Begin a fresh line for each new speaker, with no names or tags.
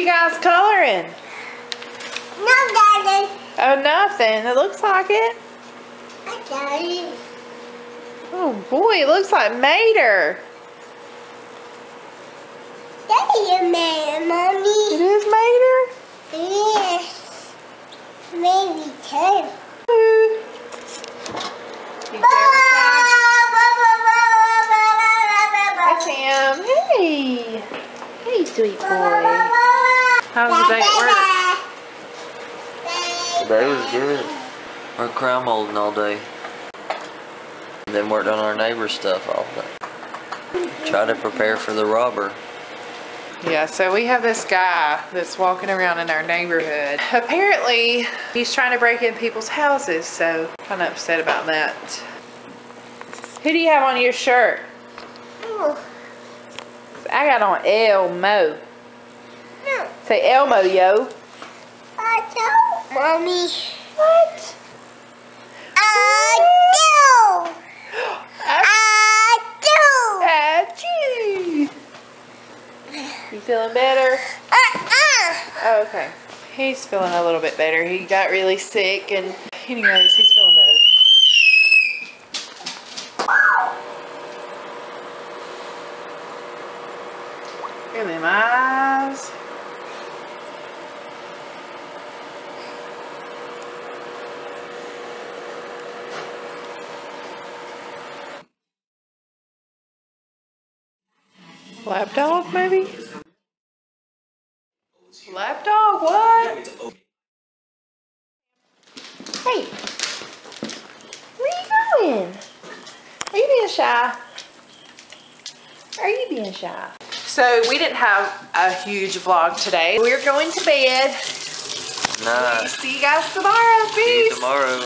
you guys coloring?
No, Daddy.
Oh, nothing. It looks like it.
Daddy.
Oh boy, it looks like Mater.
Daddy, you made Mommy.
It is Mater?
Yes. Maybe too.
You Hi, Sam. Hey. Hey, sweet boy. How was the day at work?
The day was good. We're crown molding all day. And then worked on our neighbor's stuff all day. Try to prepare for the robber.
Yeah, so we have this guy that's walking around in our neighborhood. Apparently, he's trying to break in people's houses, so kind of upset about that. Who do you have on your shirt?
Oh.
I got on Elmo.
No.
Say Elmo, yo.
I don't, Mommy.
What?
I do. I do.
Achoo. You feeling better? Oh, okay. He's feeling a little bit better. He got really sick, and anyways, he's feeling better. Look at them eyes. Lapdog, maybe? Lapdog, what? Hey, where are you going? Are you being shy? Are you being shy? So we didn't have a huge vlog today. We're going to bed.
Nice.
See you guys tomorrow. Peace.
See you tomorrow.